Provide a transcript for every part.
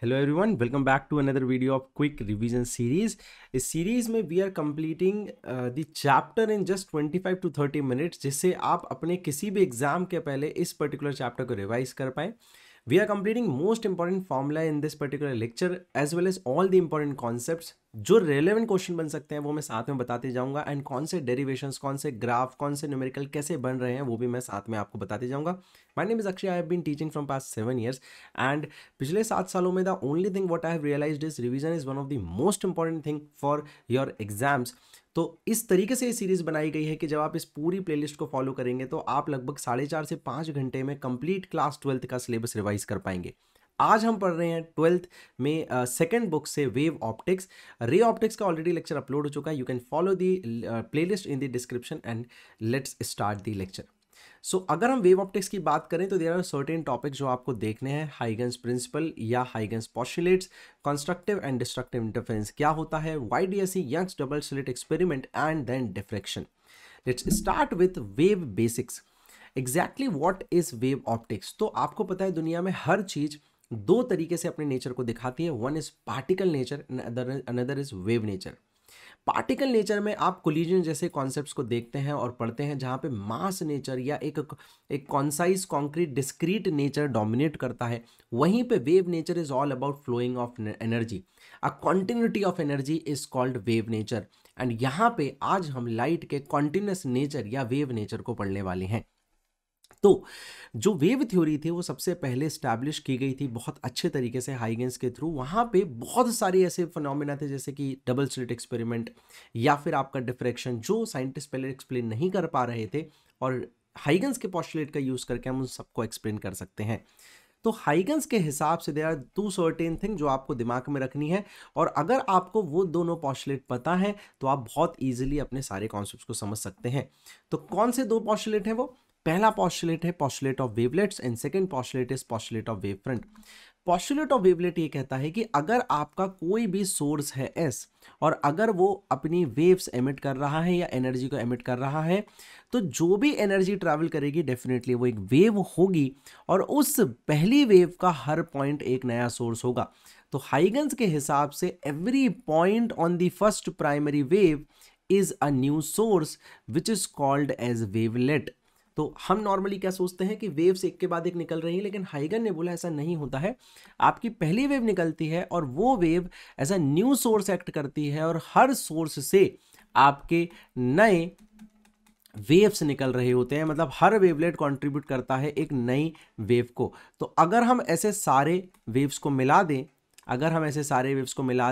Hello everyone, welcome back to another video of quick revision series. इस series में we are completing the chapter in just 25 to 30 minutes, जिससे आप अपने किसी भी एग्जाम के पहले इस पर्टिकुलर चैप्टर को रिवाइज कर पाएं। We are completing most important formula in this particular lecture as well as all the important concepts. जो रेलेवेंट क्वेश्चन बन सकते हैं वो मैं साथ में बताते जाऊंगा, एंड कौन से डेरिवेशंस, कौन से ग्राफ, कौन से न्यूमेरिकल कैसे बन रहे हैं वो भी मैं साथ में आपको बताते जाऊंगा। My name is Akshay, I have been teaching from past 7 years and पिछले 7 सालों में the only thing what I have realised is revision is one of the most important thing for your exams. तो इस तरीके से ये सीरीज बनाई गई है कि जब आप इस पूरी प्लेलिस्ट को फॉलो करेंगे तो आप लगभग 4.5 से 5 घंटे में कंप्लीट क्लास 12th का सिलेबस रिवाइज कर पाएंगे। आज हम पढ़ रहे हैं 12th में सेकंड बुक से वेव ऑप्टिक्स। रे ऑप्टिक्स का ऑलरेडी लेक्चर अपलोड हो चुका है। You can follow the playlist in the description and let's start the lecture. So अगर हम वेव ऑप्टिक्स की बात करें तो देयर आर सर्टेन टॉपिक्स जो आपको देखने हैं। हाइगन्स प्रिंसिपल या Huygens postulates, constructive and destructive interference क्या होता है, YDSC Young's double slit experiment and then diffraction. Let's start with wave basics. Exactly what is wave optics? तो आपको पता है दुनिया में हर चीज दो तरीके से अपने नेचर को दिखाती है। One is particle nature, another is wave nature. Particle nature में आप कोलिजन जैसे कॉन्सेप्ट्स को देखते हैं और पढ़ते हैं, जहाँ पे मास नेचर या एक concise concrete discrete nature dominate करता है। वहीं पे wave nature is all about flowing of energy. A continuity of energy is called wave nature. And यहाँ पे आज हम लाइट के कॉन्टिन्यूस नेचर या वेव नेचर को पढ़ने वाले हैं। तो जो वेव थ्योरी थी वो सबसे पहले स्टैब्लिश की गई थी बहुत अच्छे तरीके से हाइगन्स के थ्रू। वहाँ पे बहुत सारे ऐसे फिनोमेना थे जैसे कि डबल स्लिट एक्सपेरिमेंट या फिर आपका डिफ्रैक्शन, जो साइंटिस्ट पहले एक्सप्लेन नहीं कर पा रहे थे, और हाइगन्स के पोस्टुलेट का यूज़ करके हम उन सबको एक्सप्लेन कर सकते हैं। तो हाइगन्स के हिसाब से there are two certain thing जो आपको दिमाग में रखनी है, और अगर आपको वो दोनों पोस्टुलेट पता है तो आप बहुत ईजिली अपने सारे कॉन्सेप्ट्स को समझ सकते हैं। तो कौन से दो पोस्टुलेट हैं वो? पहला पोस्टुलेट है postulate of wavelets and second postulate is postulate of wave front. Postulate of wavelet ये कहता है कि अगर आपका कोई भी सोर्स है एस, और अगर वो अपनी वेव्स एमिट कर रहा है या एनर्जी को एमिट कर रहा है, तो जो भी एनर्जी ट्रैवल करेगी डेफिनेटली वो एक वेव होगी, और उस पहली वेव का हर पॉइंट एक नया सोर्स होगा। तो हाइगन्स के हिसाब से every point on the first primary wave is a new source which is called as wavelet. तो हम नॉर्मली क्या सोचते हैं कि वेव्स एक के बाद एक निकल रही है, लेकिन हाइगन ने बोला ऐसा नहीं होता है। आपकी पहली वेव निकलती है और वो wave as a new source act करती है, और हर सोर्स से आपके नए वेव्स निकल रहे होते हैं। मतलब हर वेवलेट कंट्रीब्यूट करता है एक नई वेव को। तो अगर हम ऐसे सारे वेव्स को मिला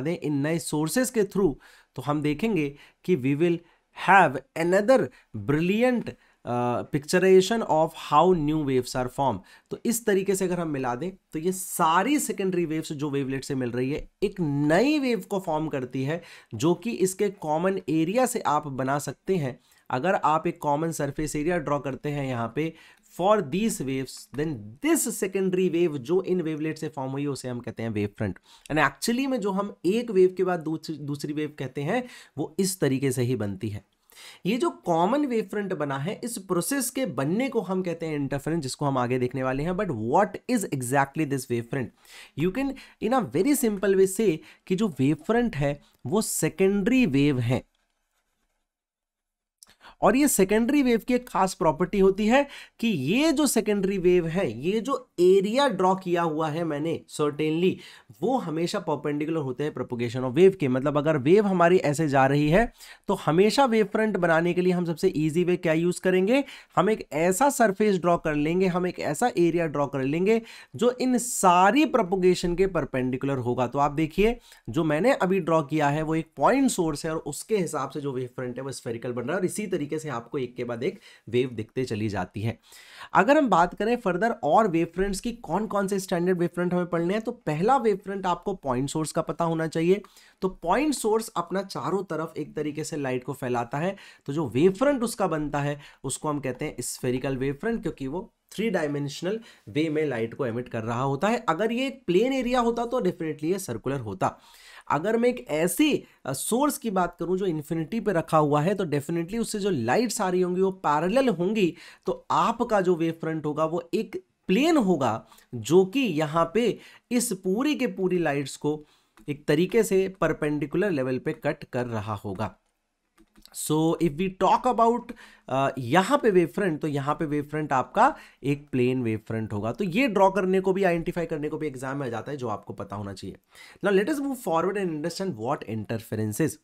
दें, इन नए सोर्सेस के थ्रू, तो हम देखेंगे कि we will have another brilliant picturization of how new waves are form. तो इस तरीके से अगर हम मिला दें तो ये सारी सेकेंडरी वेव्स जो वेवलेट से मिल रही है एक नई वेव को फॉर्म करती है, जो कि इसके कॉमन एरिया से आप बना सकते हैं। अगर आप एक कॉमन सरफेस एरिया ड्रॉ करते हैं यहाँ पे for these waves, then this secondary wave जो इन वेवलेट से फॉर्म हुई उसे हम कहते हैं वेव फ्रंट। एंड एक्चुअली में जो हम एक वेव के बाद दूसरी वेव कहते हैं वो इस तरीके से ही बनती है। ये जो कॉमन वेव फ्रंट बना है, इस प्रोसेस के बनने को हम कहते हैं इंटरफेरेंस, जिसको हम आगे देखने वाले हैं। But what is exactly this wave front? You can in a very simple way से कि जो वेव फ्रंट है वो सेकेंडरी वेव है, और ये सेकेंडरी वेव की एक खास प्रॉपर्टी होती है कि ये जो सेकेंडरी वेव है, ये जो एरिया ड्रॉ किया हुआ है मैंने सर्टेनली, वो हमेशा परपेंडिकुलर होते हैं प्रोपगेशन ऑफ वेव के। मतलब अगर वेव हमारी ऐसे जा रही है तो हमेशा वेव फ्रंट बनाने के लिए हम सबसे इजी वे क्या यूज करेंगे? हम एक ऐसा सरफेस ड्रॉ कर लेंगे, हम एक ऐसा एरिया ड्रॉ कर लेंगे जो इन सारी प्रोपगेशन के परपेंडिकुलर होगा। तो आप देखिए जो मैंने अभी ड्रॉ किया है वो एक पॉइंट सोर्स है, और उसके हिसाब से जो वेव फ्रंट है वो स्फेरिकल बन रहा है, और इसी तरीके से आपको एक के बाद एक वेव दिखते चली जाती है। अगर हम बात करें फर्दर और वेव फ्रंट्स की, कौन कौन से स्टैंडर्ड वेव फ्रंट हमें पढ़ने हैं, तो पहला वेव फ्रंट आपको पॉइंट सोर्स का पता होना चाहिए। तो पॉइंट सोर्स अपना चारों तरफ एक तरीके से लाइट को फैलाता है, तो जो वेव फ्रंट उसका बनता है उसको हम कहते हैं स्फेरिकल वेव फ्रंट, क्योंकि वो 3 डायमेंशनल वे में लाइट को एमिट कर रहा होता है। अगर ये एक प्लेन एरिया होता तो डेफिनेटली ये सर्कुलर होता। अगर मैं एक ऐसी सोर्स की बात करूं जो इन्फिनिटी पे रखा हुआ है, तो डेफिनेटली उससे जो लाइट्स आ रही होंगी वो पैरेलल होंगी, तो आपका जो वेव फ्रंट होगा वो एक प्लेन होगा जो कि यहाँ पे इस पूरी के पूरी लाइट्स को एक तरीके से परपेंडिकुलर लेवल पे कट कर रहा होगा। So if we talk about यहां पे वेव फ्रंट, तो यहां पे वेव फ्रंट आपका एक प्लेन वेव फ्रंट होगा। तो ये ड्रॉ करने को भी, आइडेंटिफाई करने को भी एग्जाम में आ जाता है, जो आपको पता होना चाहिए। Now let us move forward and understand what interference is.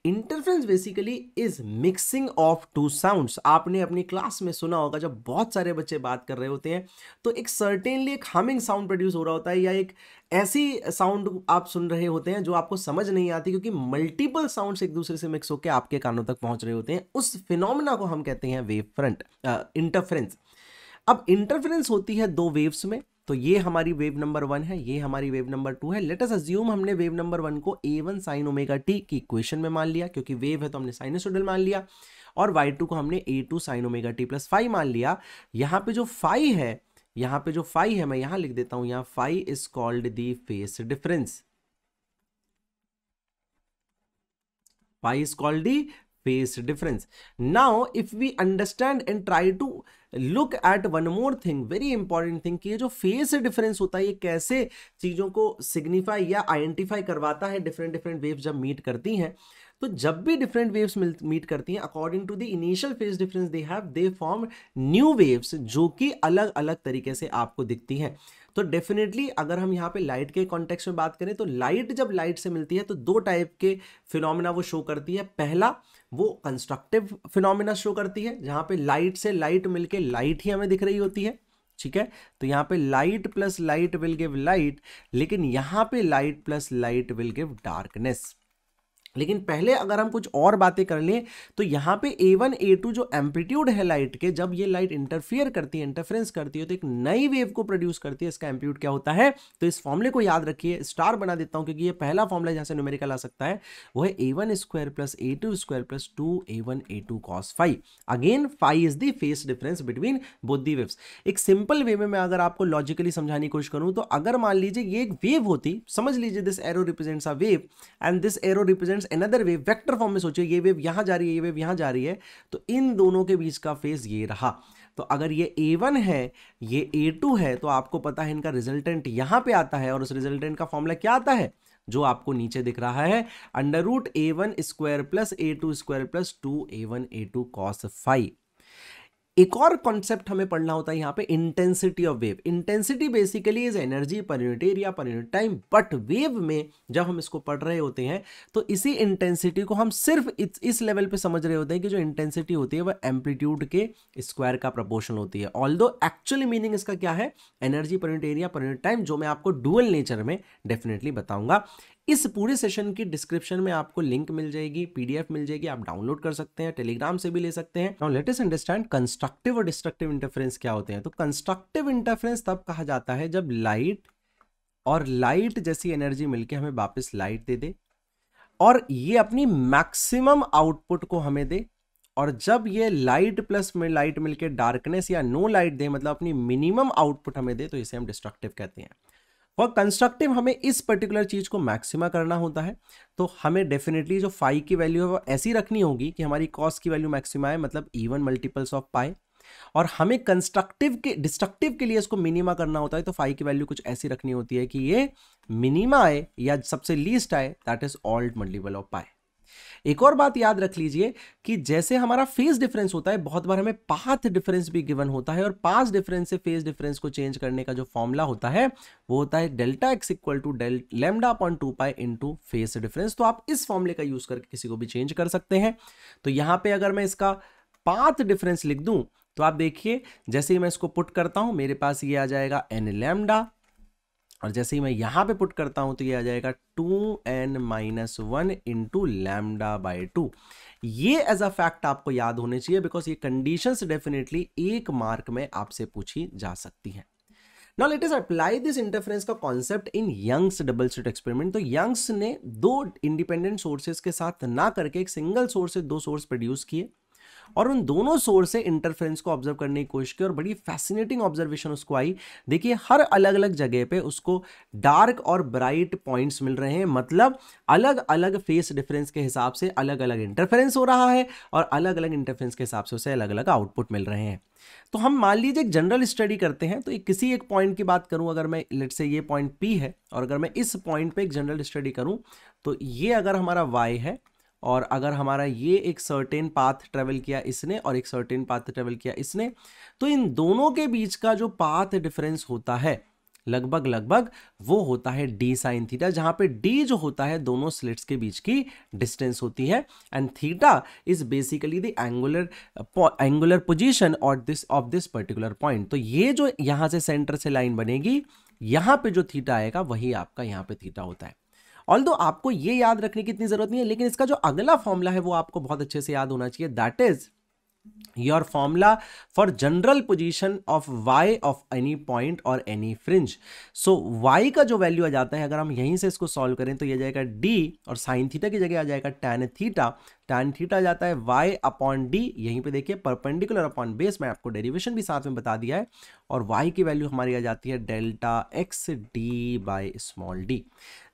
Interference basically is mixing of two sounds. आपने अपनी क्लास में सुना होगा, जब बहुत सारे बच्चे बात कर रहे होते हैं तो एक सर्टेनली एक हमिंग साउंड प्रोड्यूस हो रहा होता है, या एक ऐसी साउंड आप सुन रहे होते हैं जो आपको समझ नहीं आती, क्योंकि मल्टीपल साउंड्स एक दूसरे से मिक्स होकर आपके कानों तक पहुंच रहे होते हैं। उस फिनोमेना को हम कहते हैं वेव फ्रंट, इंटरफेरेंस। अब इंटरफेरेंस होती है दो वेव्स में, तो ये हमारी वेव नंबर 1 है, ये हमारी वेव नंबर 2 है। लेट अस अज्यूम हमने वेव नंबर 1 को a1 sin ओमेगा t की इक्वेशन में मान लिया, क्योंकि वेव है तो हमने साइनसोइडल मान लिया, और y2 को हमने a2 sin omega t plus phi मान लिया। यहां पे जो फाई है, यहां पे जो फाई है मैं यहां लिख देता हूं, यहां phi is called the phase difference. Phi is called the phase difference. Now if we understand and try to look at one more thing, very important thing, कि ये जो phase difference होता है ये कैसे चीजों को सिग्निफाई या आइडेंटिफाई करवाता है। डिफरेंट डिफरेंट वेव्स जब मीट करती हैं, तो जब भी डिफरेंट वेव्स मीट करती हैं, according to the initial phase difference they have, they form new waves जो कि अलग अलग तरीके से आपको दिखती हैं। तो डेफिनेटली अगर हम यहाँ पे लाइट के कॉन्टेक्स्ट में बात करें, तो लाइट जब लाइट से मिलती है तो दो टाइप के फिनोमेना वो शो करती है। पहला वो कंस्ट्रक्टिव फिनोमेना शो करती है, जहां पे लाइट से लाइट मिलके लाइट ही हमें दिख रही होती है, ठीक है। तो यहां पे light plus light will give light, लेकिन यहां पे light plus light will give darkness. लेकिन पहले अगर हम कुछ और बातें कर लें, तो यहाँ पे A1 A2 जो एम्पलीट्यूड है लाइट के, जब ये लाइट इंटरफियर करती है, इंटरफेरेंस करती है, तो एक नई वेव को प्रोड्यूस करती है। इसका एम्पलीट्यूड क्या होता है, तो इस फॉर्मूले को याद रखिए, स्टार बना देता हूं क्योंकि ये पहला फॉर्मूला जहां से न्यूमेरिकल आ सकता है वो है A1 square plus A2 square plus 2A1 A2 cos phi. Again phi is the phase difference between both the waves. एक सिंपल वे में मैं अगर आपको लॉजिकली समझाने की कोशिश करूं, तो अगर मान लीजिए ये एक वेव होती, समझ लीजिए this arrow represents a wave and this arrow represents another wave, vector form में सोचिए, ये वेव यहां जा रही है, ये वेव यहां जा रही है, तो इन दोनों के बीच का फेज ये रहा। तो अगर ये A1 है, ये A2 है, तो आपको पता है इनका रिजल्टेंट यहां पे आता है, और उस रिजल्टेंट का फॉर्मूला क्या आता है, जो आपको नीचे दिख रहा है, under root A1 square plus A2 square plus 2A1 A2 cos phi. एक और कॉन्सेप्ट हमें पढ़ना होता है यहाँ पे, intensity of wave. Intensity basically is energy per unit area per unit time, but wave में जब हम इसको पढ़ रहे होते हैं तो इसी इंटेंसिटी को हम सिर्फ इस लेवल पे समझ रहे होते हैं कि जो इंटेंसिटी होती है वह एम्पलीट्यूड के स्क्वायर का प्रोपोर्शन होती है। ऑल्दो एक्चुअली मीनिंग इसका क्या है, energy per unit area per unit time, जो मैं आपको डुअल नेचर में डेफिनेटली बताऊंगा। इस पूरे सेशन की डिस्क्रिप्शन में आपको लिंक मिल जाएगी, पीडीएफ मिल जाएगी, आप डाउनलोड कर सकते हैं, टेलीग्राम से भी ले सकते हैं। Now let us understand constructive और डिस्ट्रक्टिव इंटरफेरेंस क्या होते हैं। तो कंस्ट्रक्टिव इंटरफेरेंस तब कहा जाता है जब लाइट और लाइट जैसी एनर्जी मिलके हमें वापस लाइट दे दे, और ये अपनी मैक्सिमम आउटपुट को हमें दे, और जब ये लाइट प्लस में लाइट मिलके डार्कनेस या नो लाइट दे, मतलब अपनी मिनिमम आउटपुट हमें दे, तो इसे हम डिस्ट्रक्टिव कहते हैं। फॉर कंस्ट्रक्टिव हमें इस पर्टिकुलर चीज को मैक्सिमा करना होता है, तो हमें डेफिनेटली जो फाई की वैल्यू है वो ऐसी रखनी होगी कि हमारी कॉस की वैल्यू मैक्सिमा है, मतलब इवन मल्टीपल्स ऑफ पाई। और हमें कंस्ट्रक्टिव के डिस्ट्रक्टिव के लिए इसको मिनिमा करना होता है, तो फाई की वैल्यू कुछ ऐसी रखनी होती है कि ये मिनिमा आए या सबसे लीस्ट आए, that is odd multiple of pi. एक और बात याद रख लीजिए कि जैसे हमारा फेज डिफरेंस होता है, बहुत बार हमें पाथ डिफरेंस भी गिवन होता है, और पाथ डिफरेंस से फेज डिफरेंस को चेंज करने का जो फॉर्मूला होता है वो होता है delta x equal to lambda upon 2 pi into phase difference. तो आप इस फॉर्मूले का यूज करके किसी को भी चेंज कर सकते हैं। तो यहां पे अगर मैं इसका पाथ डिफरेंस लिख दूं, तो आप देखिए जैसे ही मैं इसको पुट करता हूं, मेरे पास ये आ जाएगा n लैम्डा, और जैसे ही मैं यहां पे पुट करता हूं तो ये आ जाएगा 2n-1 इंटू लैम्डा बाई 2। ये एज अ फैक्ट आपको याद होने चाहिए, बिकॉज ये कंडीशंस डेफिनेटली एक मार्क में आपसे पूछी जा सकती हैं। Now let us apply this interference का concept in Young's double slit experiment. तो यंग्स ने दो इंडिपेंडेंट सोर्सेज के साथ ना करके एक सिंगल सोर्स से दो सोर्स प्रोड्यूस किए, और उन दोनों सोर्स से इंटरफेरेंस को ऑब्जर्व करने की कोशिश की और बड़ी फैसिनेटिंग ऑब्जर्वेशन उसको आई। देखिए हर अलग अलग जगह पे उसको डार्क और ब्राइट पॉइंट्स मिल रहे हैं, मतलब अलग अलग फेस डिफरेंस के हिसाब से अलग अलग इंटरफेरेंस हो रहा है और अलग अलग इंटरफेरेंस के हिसाब से उसे अलग अलग आउटपुट मिल रहे हैं। तो हम मान लीजिए एक जनरल स्टडी करते हैं, तो किसी एक पॉइंट की बात करूं, अगर मैं लेट्स से ये पॉइंट P है और अगर मैं इस पॉइंट पे एक जनरल स्टडी करूं, तो ये अगर हमारा Y है और अगर हमारा ये एक सर्टेन पाथ ट्रेवल किया इसने और एक सर्टेन पाथ ट्रेवल किया इसने, तो इन दोनों के बीच का जो पाथ डिफरेंस होता है लगभग वो होता है d साइन थीटा, जहां पे d जो होता है दोनों स्लिट्स के बीच की डिस्टेंस होती है and theta is basically the angular position और ऑफ दिस पर्टिकुलर पॉइंट। तो ये जो यहां से सेंटर से लाइन बनेगी, यहां पे जो थीटा आएगा वही आपका यहां पे थीटा होता है। ऑल्दो आपको ये याद रखने की इतनी जरूरत नहीं है, लेकिन इसका जो अगला फॉर्मूला है वो आपको बहुत अच्छे से याद होना चाहिए, that is your formula for general position of y of any point or any fringe। so y का जो वैल्यू आ जाता है, अगर हम यहीं से इसको सॉल्व करें तो ये जाएगा d और साइन थीटा की जगह आ जाएगा tan थीटा। tan थीटा जाता है y अपॉन d, यहीं पे देखिए परपेंडिकुलर अपॉन बेस, मैं आपको डेरिवेशन भी साथ में बता दिया है, और y की वैल्यू हमारी आ जाती है delta x d by small d।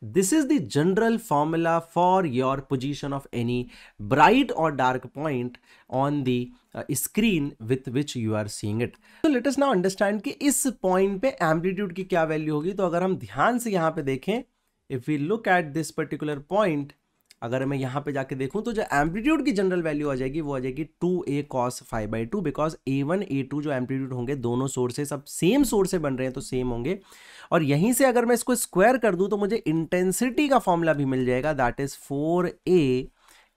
This is the general formula for your position of any bright और dark point on the screen with which you are seeing it. तो लेट अस नाउ अंडरस्टैंड कि इस point पे amplitude की क्या value होगी। तो अगर हम ध्यान से यहां पे देखें, if we look at this particular point, अगर मैं यहां पे जाके देखूं तो जो एम्पलीट्यूड की जनरल वैल्यू आ जाएगी वो आ जाएगी 2a cos phi by 2, because a1 a2 जो एम्पलीट्यूड होंगे दोनों सोर्स से सब सेम सोर्स से बन रहे हैं तो सेम होंगे। और यहीं से अगर मैं इसको स्क्वायर कर दूं तो मुझे इंटेंसिटी का फॉर्मूला भी मिल जाएगा, that is 4a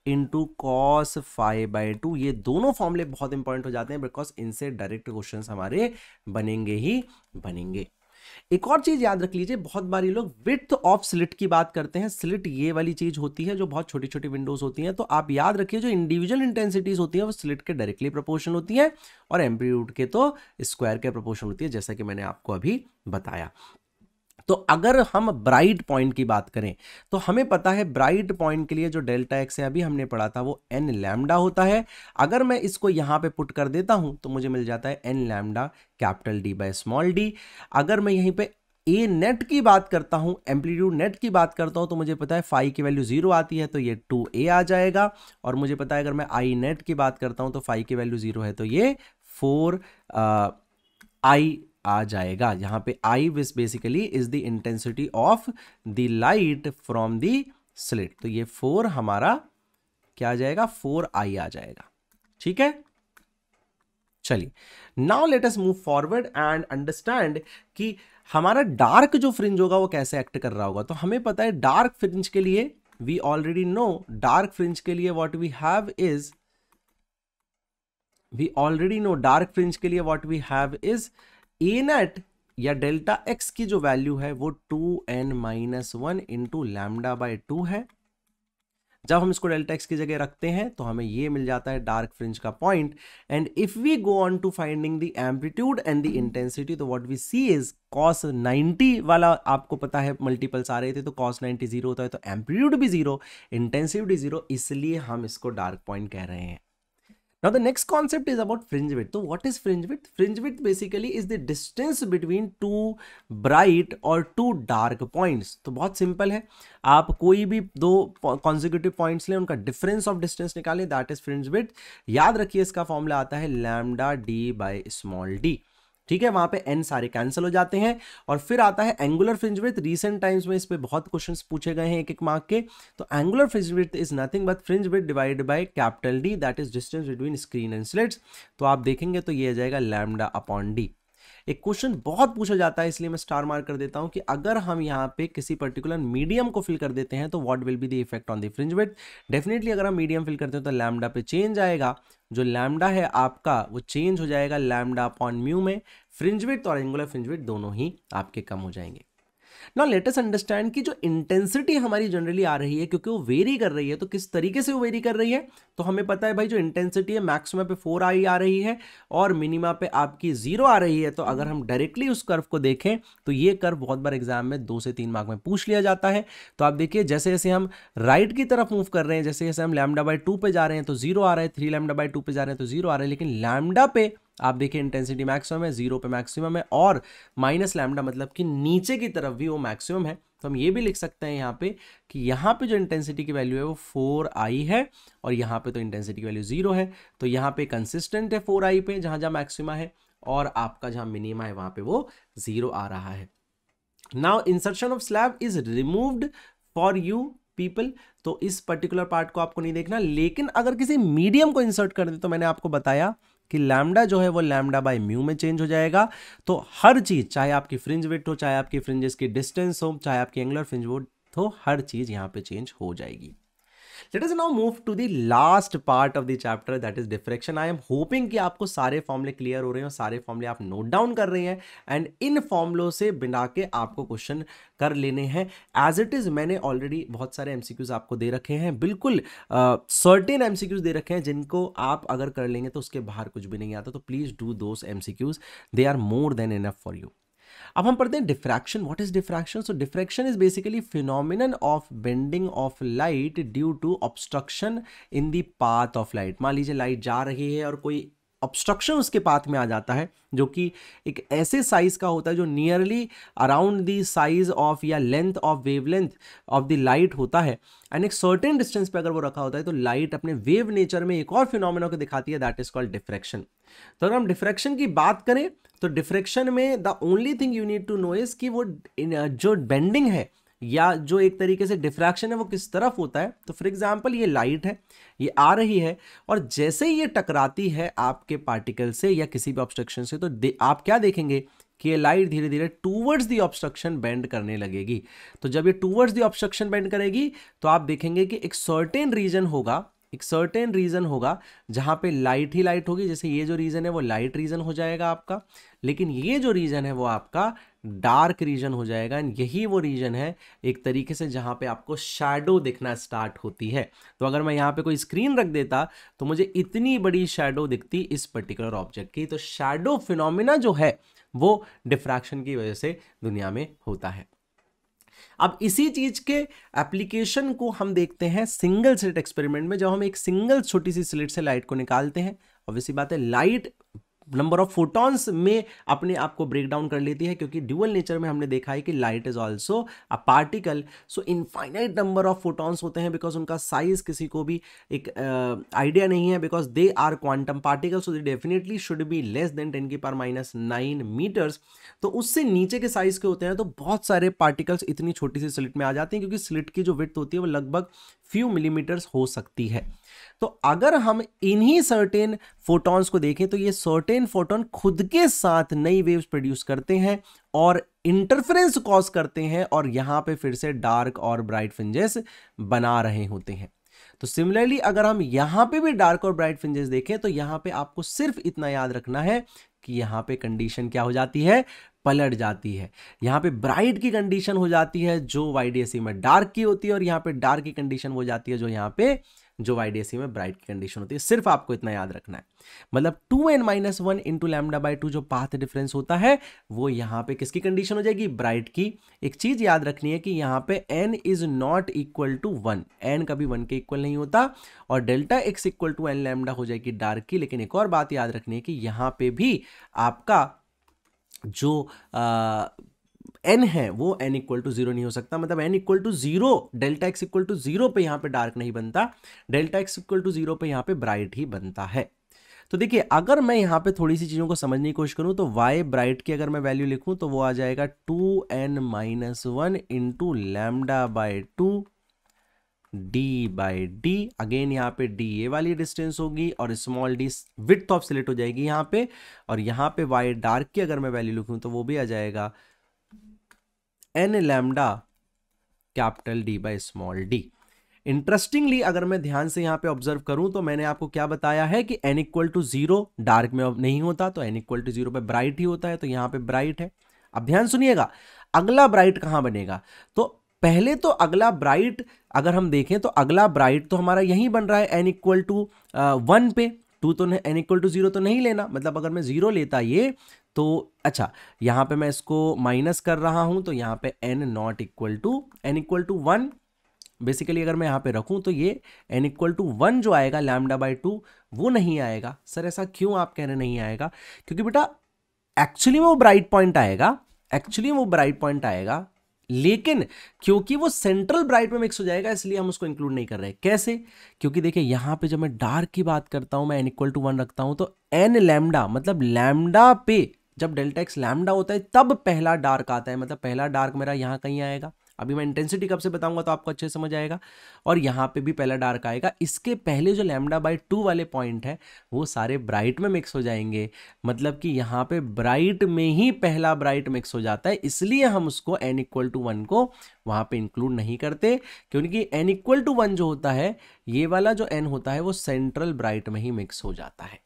into cos phi by 2। ये दोनों फॉर्मूले बहुत इंपॉर्टेंट हो जाते हैं बिकॉज इनसे डायरेक्ट क्वेश्चंस हमारे बनेंगे ही बनेंगे। एक और चीज याद रख लीजिए, बहुत बार ये लोग विड्थ ऑफ स्लिट की बात करते हैं। स्लिट ये वाली चीज होती है जो बहुत छोटी छोटी विंडोज होती हैं, तो आप याद रखिए जो इंडिविजुअल इंटेंसिटीज होती हैं वो स्लिट के डायरेक्टली प्रोपोर्शनल होती हैं और एम्पलीट्यूड के तो स्क्वायर के प्रोपोर्शनल होती है, जैसा कि मैंने आपको अभी बताया। तो अगर हम ब्राइट पॉइंट की बात करें तो हमें पता है ब्राइट पॉइंट के लिए जो डेल्टा एक्स है अभी हमने पढ़ा था वो n लैम्डा होता है। अगर मैं इसको यहां पे पुट कर देता हूं तो मुझे मिल जाता है n lambda capital D by small d। अगर मैं यहीं पे ए नेट की बात करता हूं, एम्पलीट्यूड नेट की बात करता हूं, तो मुझे पता है फाई की वैल्यू 0 आती है तो ये 2a आ जाएगा। और मुझे पता है अगर मैं आई नेट की बात करता हूं तो फाई की वैल्यू 0 है तो ये 4i आ जाएगा। यहां पे I विस basically is the intensity of the light from the slit, तो ये 4 हमारा क्या आ जाएगा, 4i आ जाएगा। ठीक है, चलिए now let us move forward and understand कि हमारा डार्क जो फ्रिंज होगा वो कैसे एक्ट कर रहा होगा। तो हमें पता है डार्क फ्रिंज के लिए we already know, dark fringe के लिए what we have is, we already know dark fringe के लिए what we have is a net या डेल्टा एक्स की जो वैल्यू है वो 2n-1 इंटू लैम्डा बाय 2 है। जब हम इसको डेल्टा एक्स की जगह रखते हैं तो हमें ये मिल जाता है डार्क फ्रिंज का point. And if we go on to finding the amplitude and the intensity, तो what we see is cos 90 वाला आपको पता है मल्टीपल्स आ रहे थे तो cos 90 0 होता है, तो एम्पलीट्यूड भी 0, इंटेंसिटी 0, इसलिए हम इसको डार्क पॉइंट कह रहे हैं। Now the next concept is about fringe width. So what is fringe width? Fringe width basically is the distance between two bright or two dark points. तो बहुत सिंपल है, आप कोई भी दो consecutive points लें, उनका difference of distance निकालें, that is fringe width। याद रखिए इसका फॉर्मूला आता है lambda d by small d। ठीक है, वहां पे n सारे कैंसिल हो जाते हैं। और फिर आता है angular fringe width. Recent times में इस पे बहुत क्वेश्चंस पूछे गए हैं एक एक मार्क के। तो angular fringe width is nothing but fringe width divided by capital D, that is distance between screen and slits. तो आप देखेंगे तो ये आ जाएगा लैम्डा अपॉन d। एक क्वेश्चन बहुत पूछा जाता है इसलिए मैं स्टार मार्क कर देता हूं कि अगर हम यहाँ पे किसी पर्टिकुलर मीडियम को फिल कर देते हैं तो what will be the effect on the fringe width. Definitely अगर हम मीडियम फिल करते हैं तो लैम्डा पे चेंज आएगा, जो लैम्डा है आपका वो चेंज हो जाएगा लैम्डा अपॉन म्यू में। फ्रिंज विड्थ और एंगुलर फ्रिंज विड्थ दोनों ही आपके कम हो जाएंगे। नाउ लेट अस अंडरस्टैंड कि जो इंटेंसिटी हमारी जनरली आ रही है, क्योंकि वो वेरी कर रही है, तो किस तरीके से वो वेरी कर रही है, तो हमें पता है भाई जो इंटेंसिटी है मैक्सिमम पे 4i आ रही है और मिनिमा पे आपकी 0 आ रही है। तो अगर हम डायरेक्टली उस कर्व को देखें तो ये कर्व बहुत बार एग्जाम में 2 से 3 मार्क में पूछ लिया जाता है। तो आप देखिए जैसे जैसे हम राइट की तरफ मूव कर रहे हैं, जैसे जैसे हम λ/2 पे जा रहे हैं तो 0 आ रहा है, 3 λ/2 पे जा रहे हैं तो 0 आ रहा है, लेकिन लैम्डा पे आप देखिए इंटेंसिटी मैक्सिमम है, 0 पे मैक्सिमम है और माइनस लैम्डा मतलब कि नीचे की तरफ भी वो मैक्सिमम है। तो हम ये भी लिख सकते हैं यहाँ पे कि यहाँ पे जो इंटेंसिटी की वैल्यू है वो 4i है और यहाँ पे तो इंटेंसिटी की वैल्यू 0 है। तो यहाँ पे कंसिस्टेंट है 4i पे जहाँ जहाँ मैक्सिमा है और आपका जहाँ मिनिमा है वहाँ पे वो 0 आ रहा है। Now insertion of slab is removed for you people, तो इस पर्टिकुलर पार्ट को आपको नहीं देखना, लेकिन अगर किसी मीडियम को इंसर्ट कर दे तो मैंने आपको बताया कि लैम्डा जो है वो λ/μ में चेंज हो जाएगा। तो हर चीज, चाहे आपकी फ्रिंज विड्थ हो, चाहे आपकी फ्रिंजेस की डिस्टेंस हो, चाहे आपकी एंगुलर फ्रिंज विड्थ हो, हर चीज यहां पे चेंज हो जाएगी। Let us now move to the last part of the chapter, that is diffraction. I am hoping कि आपको सारे फॉर्मूले क्लियर हो रहे हैं और सारे फॉर्मूले आप नोट डाउन कर रहे हैं एंड इन फॉर्मूलों से बिना के आपको क्वेश्चन कर लेने हैं। एज इट इज मैंने ऑलरेडी बहुत सारे एमसीक्यूज आपको दे रखे हैं, बिल्कुल सर्टेन एमसीक्यूज दे रखे हैं जिनको आप अगर कर लेंगे तो उसके बाहर कुछ भी नहीं आता। तो please do those MCQs, they are more than enough for you. अब हम पढ़ते हैं diffraction. What is diffraction? So diffraction is basically phenomenon of bending of light due to obstruction in the path of light. मान लीजिए light जा रही है और कोई ऑब्स्ट्रक्शन उसके पाथ में आ जाता है जो कि एक ऐसे साइज का होता है जो nearly around the size of या length of wavelength of the light होता है एंड एक सर्टेन डिस्टेंस पे अगर वो रखा होता है तो लाइट अपने वेव नेचर में एक और फिनोमेना को दिखाती है, दैट इज कॉल्ड डिफ्रैक्शन। तो अगर हम डिफ्रैक्शन की बात करें तो डिफ्रैक्शन में the only thing you need to know is कि वो जो बेंडिंग है या जो एक तरीके से डिफ्रैक्शन है वो किस तरफ होता है। तो फॉर एग्जांपल ये लाइट है, ये आ रही है और जैसे ही ये टकराती है आपके पार्टिकल से या किसी भी ऑब्स्ट्रक्शन से, तो आप क्या देखेंगे कि ये लाइट धीरे धीरे टूवर्ड्स द ऑब्स्ट्रक्शन बेंड करने लगेगी। तो जब ये टूवर्ड्स द ऑब्स्ट्रक्शन बेंड करेगी तो आप देखेंगे कि एक सर्टेन रीजन होगा, एक सर्टेन रीजन होगा जहां पे लाइट ही लाइट होगी। जैसे ये जो रीजन है वो लाइट रीजन हो जाएगा आपका, लेकिन ये जो रीजन है वो आपका डार्क रीजन हो जाएगा एंड यही वो रीजन है एक तरीके से जहां पे आपको शैडो दिखना स्टार्ट होती है। तो अगर मैं यहाँ पे कोई स्क्रीन रख देता तो मुझे इतनी बड़ी शैडो दिखती इस पर्टिकुलर ऑब्जेक्ट की। तो शैडो फिनोमिना जो है वो डिफ्रैक्शन की वजह से दुनिया में होता है। अब इसी चीज के एप्लीकेशन को हम देखते हैं सिंगल स्लिट एक्सपेरिमेंट में, जब हम एक सिंगल छोटी सी स्लिट से लाइट को निकालते हैं। ऑब्वियसली बात है लाइट नंबर ऑफ फोटॉन्स में अपने आप को ब्रेक डाउन कर लेती है, क्योंकि ड्यूअल नेचर में हमने देखा है कि light is also a particle. So infinite number of photons होते हैं बिकॉज उनका साइज किसी को भी एक आइडिया नहीं है, because they are quantum particles, so they definitely should be less than 10⁻⁹ metres. तो उससे नीचे के साइज के होते हैं। तो बहुत सारे पार्टिकल्स इतनी छोटी सी स्लिट में आ जाते हैं, क्योंकि स्लिट की जो विड्थ होती है वो लगभग फ्यू मिलीमीटर्स हो सकती है। तो अगर हम इन्हीं सर्टेन फोटॉन्स को देखें तो ये सर्टेन फोटॉन खुद के साथ नई वेव्स प्रोड्यूस करते हैं और इंटरफेरेंस कॉज करते हैं और यहां पे फिर से डार्क और ब्राइट फ्रिंजेस बना रहे होते हैं। तो सिमिलरली अगर हम यहां पे भी डार्क और ब्राइट फ्रिंजेस देखें तो यहां पे आपको सिर्फ इतना याद रखना है कि यहां पे कंडीशन क्या हो जाती है, पलट जाती है। यहां पे ब्राइट की कंडीशन हो जाती है जो YDSE में डार्क की होती है और यहां पे डार्क की कंडीशन हो जाती है जो यहां पे जो YDSE में ब्राइट की कंडीशन होती है। सिर्फ आपको इतना याद रखना है, मतलब 2n-1 इंटू λ/2 जो पाथ डिफरेंस होता है वो यहां पे किसकी कंडीशन हो जाएगी, ब्राइट की। एक चीज याद रखनी है कि यहां पे n is not equal to 1, n कभी 1 के इक्वल नहीं होता और delta x equal to n lambda हो जाएगी डार्क की। लेकिन एक और बात याद रखनी है कि यहां पे भी आपका जो n है वो n इक्वल टू 0 नहीं हो सकता, मतलब n equal to 0, delta x equal to 0 पे यहां पे डार्क नहीं बनता, डेल्टा x इक्वल टू 0 पे यहां पे ब्राइट ही बनता है। तो देखिए अगर मैं यहां पे थोड़ी सी चीजों को समझने की कोशिश करूं तो y ब्राइट की अगर मैं वैल्यू लिखूं तो वो आ जाएगा 2n-1 इंटू λ/2 d/d। अगेन यहाँ पे d ये वाली डिस्टेंस होगी और small d width of slit हो जाएगी यहाँ पे, और यहाँ पे y डार्क की अगर मैं वैल्यू लिखूं तो वो भी आ जाएगा n lambda capital D/d। Interestingly अगर मैं ध्यान से यहाँ पे ऑब्जर्व करूं तो मैंने आपको क्या बताया है कि n इक्वल टू 0 डार्क में अब नहीं होता, तो n इक्वल टू 0 पे ब्राइट ही होता है, तो यहाँ पे ब्राइट है। अब ध्यान सुनिएगा, अगला ब्राइट कहां बनेगा, तो पहले तो अगला ब्राइट अगर हम देखें तो अगला ब्राइट तो हमारा यहीं बन रहा है n इक्वल टू 1 पे, 2 तो n इक्वल टू 0 तो नहीं लेना, मतलब अगर मैं 0 लेता ये तो अच्छा, यहां पे मैं इसको माइनस कर रहा हूं तो यहां पे n not equal to n equal to 1, basically अगर मैं यहां पे रखूं तो ये n इक्वल टू 1 जो आएगा लैम्डा बाई 2 वो नहीं आएगा। सर ऐसा क्यों आप कह रहे नहीं आएगा, क्योंकि बेटा एक्चुअली वो ब्राइट पॉइंट आएगा, एक्चुअली वो ब्राइट पॉइंट आएगा, लेकिन क्योंकि वो सेंट्रल ब्राइट में मिक्स हो जाएगा इसलिए हम उसको इंक्लूड नहीं कर रहे। कैसे, क्योंकि देखिए यहां पे जब मैं डार्क की बात करता हूं, मैं n इक्वल टू 1 रखता हूं तो n लैम्डा, मतलब लैम्डा पे जब डेल्टा एक्स लैम्डा होता है तब पहला डार्क आता है, मतलब पहला डार्क मेरा यहां कहीं आएगा। अभी मैं इंटेंसिटी कब से बताऊंगा तो आपको अच्छे से समझ आएगा। और यहां पे भी पहला डार्क आएगा, इसके पहले जो लैम्डा बाई 2 वाले पॉइंट है वो सारे ब्राइट में मिक्स हो जाएंगे, मतलब कि यहां पे ब्राइट में ही पहला ब्राइट मिक्स हो जाता है, इसलिए हम उसको n इक्वल टू 1 को वहां पे इंक्लूड नहीं करते, क्योंकि n इक्वल टू 1 जो होता है, ये वाला जो n होता है वो सेंट्रल ब्राइट में ही मिक्स हो जाता है।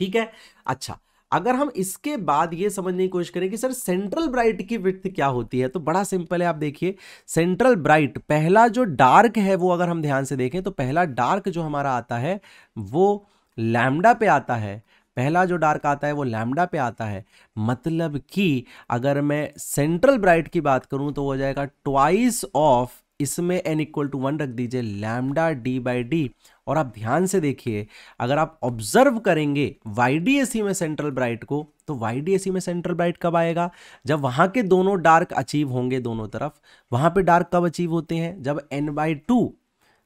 ठीक है, अच्छा अगर हम इसके बाद ये समझने की कोशिश करें कि सर सेंट्रल ब्राइट की विड्थ क्या होती है, तो बड़ा सिंपल है, आप देखिए सेंट्रल ब्राइट पहला जो डार्क है वो अगर हम ध्यान से देखें तो पहला डार्क जो हमारा आता है वो लैम्डा पे आता है, पहला जो डार्क आता है वो लैम्डा पे आता है, मतलब कि अगर मैं सेंट्रल ब्राइट की बात करूं तो हो जाएगा ट्वाइस ऑफ, इसमें n इक्वल टू 1 रख दीजिए लैम्डा डी बाई डी। और आप ध्यान से देखिए, अगर आप ऑब्जर्व करेंगे YDAC में सेंट्रल ब्राइट को, तो YDAC में सेंट्रल ब्राइट कब आएगा, जब वहां के दोनों डार्क अचीव होंगे दोनों तरफ। वहां पे डार्क कब अचीव होते हैं, जब n/2,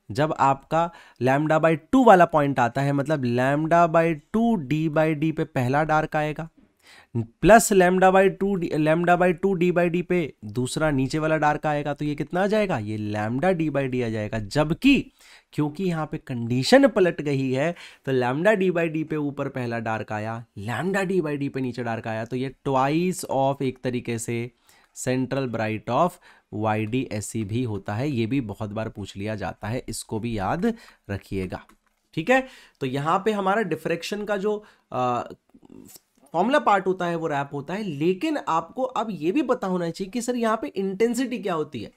जब आपका लैम्डा बाई 2 वाला पॉइंट आता है, मतलब lambda by 2 D by D पे पहला डार्क आएगा, plus lambda by 2 D by D पे दूसरा नीचे वाला डार्क आएगा, तो ये कितना आ जाएगा, ये लैम्डा डी बाई डी आ जाएगा। जबकि क्योंकि यहां पे कंडीशन पलट गई है तो लैम्डा डी बाई डी पे ऊपर पहला डार्क आया, लैम्डा डी बाई डी पे नीचे डार्क आया, तो ये ट्वाइस ऑफ एक तरीके से सेंट्रल ब्राइट ऑफ YDAC भी होता है। ये भी बहुत बार पूछ लिया जाता है, इसको भी याद रखिएगा। ठीक है, तो यहां पे हमारा डिफ्रैक्शन का जो फॉर्मूला पार्ट होता है वो रैप होता है, लेकिन आपको अब ये भी पता होना चाहिए कि सर यहाँ पे इंटेंसिटी क्या होती है।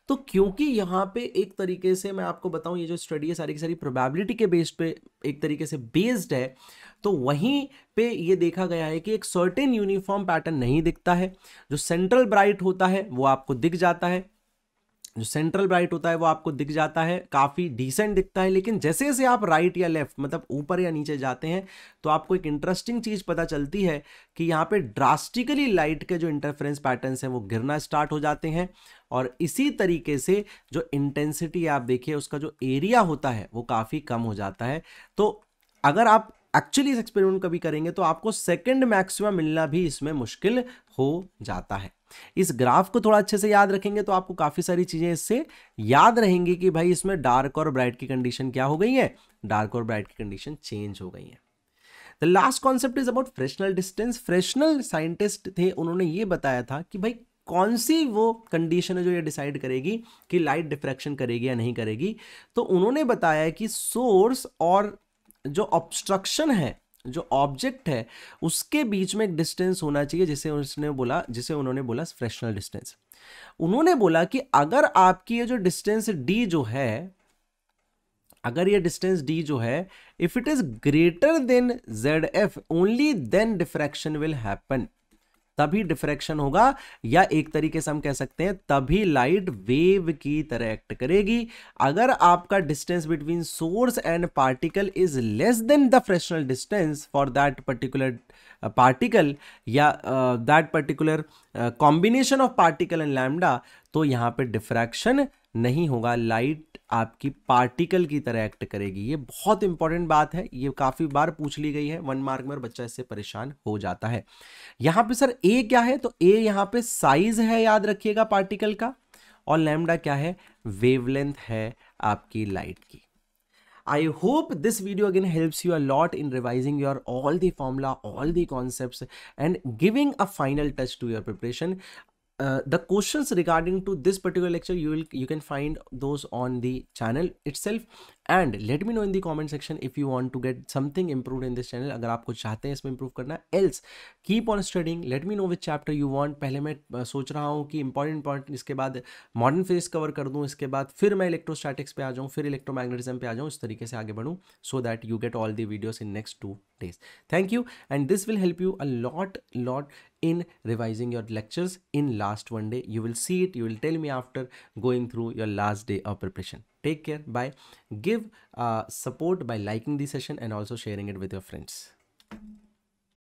तो क्योंकि यहाँ पे एक तरीके से मैं आपको बताऊं, ये जो स्टडी है सारी की सारी प्रोबेबिलिटी के बेस पे एक तरीके से बेस्ड है, तो वहीं पे ये देखा गया है कि एक सर्टेन यूनिफॉर्म पैटर्न नहीं दिखता है। जो सेंट्रल ब्राइट होता है वो आपको दिख जाता है, जो सेंट्रल ब्राइट होता है वो आपको दिख जाता है, काफी डिसेंट दिखता है, लेकिन जैसे जैसे आप राइट या लेफ्ट, मतलब ऊपर या नीचे जाते हैं, तो आपको एक इंटरेस्टिंग चीज पता चलती है कि यहाँ पे ड्रास्टिकली लाइट के जो इंटरफेरेंस पैटर्न्स हैं वो गिरना स्टार्ट हो जाते हैं, और इसी तरीके से जो इंटेंसिटी आप देखिए उसका जो एरिया होता है वो काफी कम हो जाता है। तो अगर आप एक्चुअली इस एक्सपेरिमेंट कभी करेंगे तो आपको सेकंड मैक्सिमम मिलना भी इसमें मुश्किल हो जाता है। इस ग्राफ को थोड़ा अच्छे से याद रखेंगे तो आपको काफी सारी चीजें इससे याद रहेंगी कि भाई इसमें डार्क और ब्राइट की कंडीशन क्या हो गई है, डार्क और ब्राइट की कंडीशन चेंज हो गई है। The last concept is about Fresnel distance. Fresnel scientist थे, उन्होंने ये बताया था कि भाई कौन सी वो कंडीशन है जो ये डिसाइड करेगी कि लाइट डिफ्रैक्शन करेगी या नहीं करेगी। तो उन्होंने बताया कि सोर्स और जो ऑब्स्ट्रक्शन है, जो ऑब्जेक्ट है, उसके बीच में एक डिस्टेंस होना चाहिए, जिसे उन्होंने बोला फ्रेशनल डिस्टेंस। उन्होंने बोला कि अगर आपकी ये जो डिस्टेंस d जो है, अगर ये डिस्टेंस d जो है, if it is greater than ZF only then diffraction will happen, तभी डिफ्रैक्शन होगा, या एक तरीके से हम कह सकते हैं तभी लाइट वेव की तरह एक्ट करेगी। अगर आपका distance between source and particle is less than the Fresnel distance for that particular particle, या that particular combination of particle and lambda, तो यहां पे डिफ्रैक्शन नहीं होगा, लाइट आपकी पार्टिकल की तरह एक्ट करेगी। ये बहुत इंपॉर्टेंट बात है, ये काफी बार पूछ ली गई है 1 मार्क में और बच्चा इससे परेशान हो जाता है। यहां पे सर ए क्या है, तो ए यहां पे साइज है, याद रखिएगा पार्टिकल का, और लैम्डा क्या है, वेवलेंथ है आपकी लाइट की। I hope this video again helps you a lot in revising your all the formula, all the concepts, and giving a final touch to your preparation. The questions regarding to this particular lecture you can find those on the channel itself, and let me know in the comment section if you want to get something improved in this channel, अगर आप कुछ चाहते हैं इसमें improve करना। Else keep on studying, let me know which chapter you want. पहले मैं सोच रहा हूँ कि इंपॉर्टेंट इसके बाद मॉडर्न फिजिक्स कवर कर दूँ, इसके बाद फिर मैं इलेक्ट्रोस्टैटिक्स पे आ जाऊँ, फिर इलेक्ट्रोमैग्नेटिज्म पे आ जाऊँ, इस तरीके से आगे बढ़ूँ, so that you get all the videos in next 2 days. Thank you, and this will help you a lot in revising your lectures in last one day. You will see it, you will tell me after going through your last day of preparation. Take care, bye. Give support by liking the session and also sharing it with your friends.